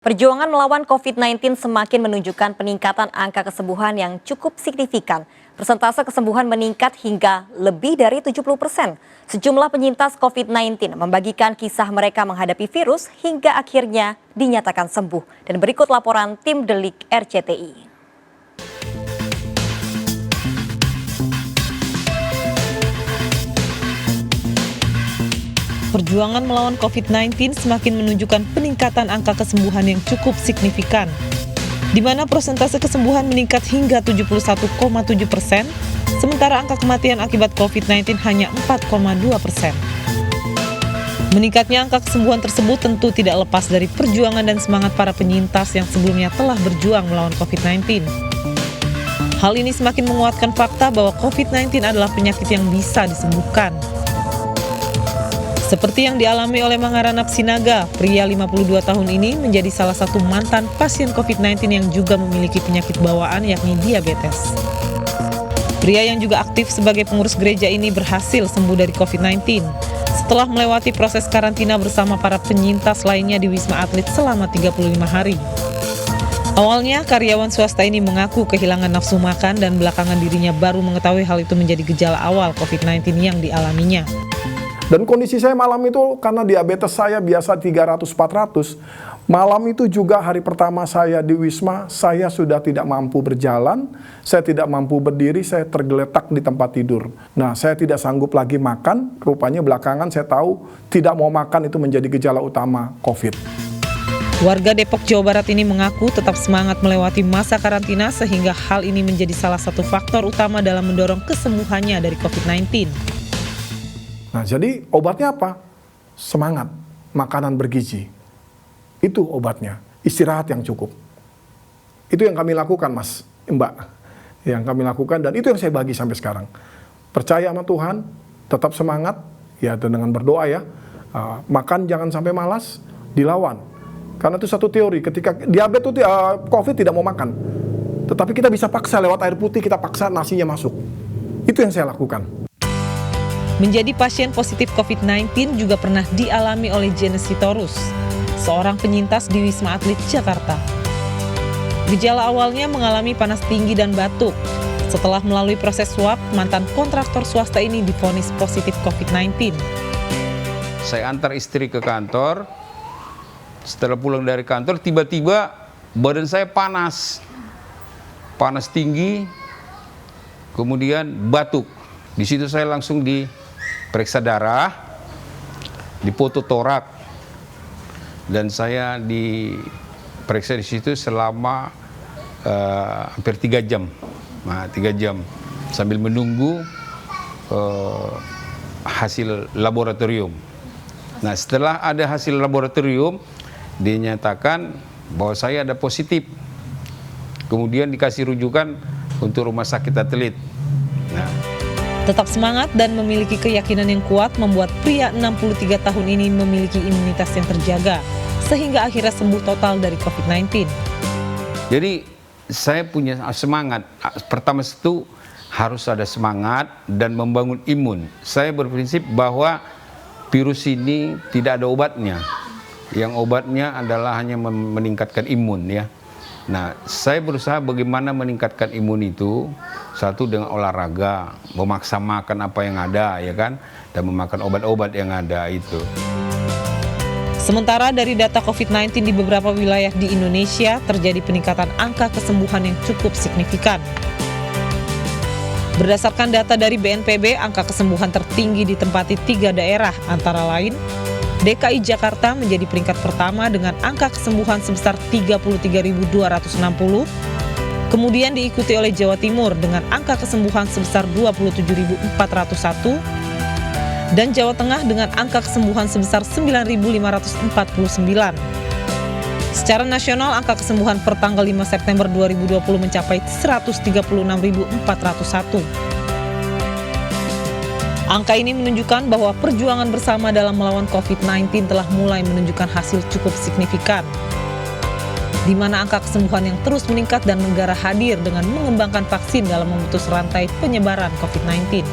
Perjuangan melawan COVID-19 semakin menunjukkan peningkatan angka kesembuhan yang cukup signifikan. Persentase kesembuhan meningkat hingga lebih dari 70%. Sejumlah penyintas COVID-19 membagikan kisah mereka menghadapi virus hingga akhirnya dinyatakan sembuh. Dan berikut laporan tim Delik RCTI. Perjuangan melawan COVID-19 semakin menunjukkan peningkatan angka kesembuhan yang cukup signifikan, di mana persentase kesembuhan meningkat hingga 71,7%, sementara angka kematian akibat COVID-19 hanya 4,2%. Meningkatnya angka kesembuhan tersebut tentu tidak lepas dari perjuangan dan semangat para penyintas yang sebelumnya telah berjuang melawan COVID-19. Hal ini semakin menguatkan fakta bahwa COVID-19 adalah penyakit yang bisa disembuhkan. Seperti yang dialami oleh Mangharanap Sinaga, pria 52 tahun ini menjadi salah satu mantan pasien COVID-19 yang juga memiliki penyakit bawaan yakni diabetes. Pria yang juga aktif sebagai pengurus gereja ini berhasil sembuh dari COVID-19 setelah melewati proses karantina bersama para penyintas lainnya di Wisma Atlet selama 35 hari. Awalnya, karyawan swasta ini mengaku kehilangan nafsu makan dan belakangan dirinya baru mengetahui hal itu menjadi gejala awal COVID-19 yang dialaminya. Dan kondisi saya malam itu karena diabetes saya biasa 300-400. Malam itu juga hari pertama saya di Wisma, saya sudah tidak mampu berjalan, saya tidak mampu berdiri, saya tergeletak di tempat tidur. Nah, saya tidak sanggup lagi makan, rupanya belakangan saya tahu tidak mau makan itu menjadi gejala utama COVID. Warga Depok, Jawa Barat ini mengaku tetap semangat melewati masa karantina sehingga hal ini menjadi salah satu faktor utama dalam mendorong kesembuhannya dari COVID-19. Nah, jadi obatnya apa? Semangat, makanan bergizi. Itu obatnya, istirahat yang cukup. Itu yang kami lakukan, Mas, Mbak. Yang kami lakukan dan itu yang saya bagi sampai sekarang. Percaya sama Tuhan, tetap semangat, ya dengan berdoa ya. Makan jangan sampai malas, dilawan. Karena itu satu teori, ketika diabetes itu COVID tidak mau makan. Tetapi kita bisa paksa lewat air putih, kita paksa nasinya masuk. Itu yang saya lakukan. Menjadi pasien positif COVID-19 juga pernah dialami oleh Jenes Sitorus, seorang penyintas di Wisma Atlet Jakarta. Gejala awalnya mengalami panas tinggi dan batuk. Setelah melalui proses swab, mantan kontraktor swasta ini divonis positif COVID-19. Saya antar istri ke kantor, setelah pulang dari kantor tiba-tiba badan saya panas tinggi, kemudian batuk. Di situ saya langsung diperiksa darah, dipoto torak, dan saya diperiksa di situ selama hampir 3 jam. Nah, 3 jam sambil menunggu hasil laboratorium. Nah, setelah ada hasil laboratorium, dinyatakan bahwa saya ada positif. Kemudian dikasih rujukan untuk rumah sakit Atlet. Nah, tetap semangat dan memiliki keyakinan yang kuat membuat pria 63 tahun ini memiliki imunitas yang terjaga, sehingga akhirnya sembuh total dari COVID-19. Jadi saya punya semangat. Pertama itu harus ada semangat dan membangun imun. Saya berprinsip bahwa virus ini tidak ada obatnya. Yang obatnya adalah hanya meningkatkan imun ya. Nah, saya berusaha bagaimana meningkatkan imun itu, satu dengan olahraga, memaksa makan apa yang ada, ya kan, dan memakan obat-obat yang ada itu. Sementara dari data COVID-19 di beberapa wilayah di Indonesia, terjadi peningkatan angka kesembuhan yang cukup signifikan. Berdasarkan data dari BNPB, angka kesembuhan tertinggi ditempati 3 daerah, antara lain DKI Jakarta menjadi peringkat pertama dengan angka kesembuhan sebesar 33.260, kemudian diikuti oleh Jawa Timur dengan angka kesembuhan sebesar 27.401, dan Jawa Tengah dengan angka kesembuhan sebesar 9.549. Secara nasional, angka kesembuhan per tanggal 5 September 2020 mencapai 136.401. Angka ini menunjukkan bahwa perjuangan bersama dalam melawan COVID-19 telah mulai menunjukkan hasil cukup signifikan, di mana angka kesembuhan yang terus meningkat dan negara hadir dengan mengembangkan vaksin dalam memutus rantai penyebaran COVID-19.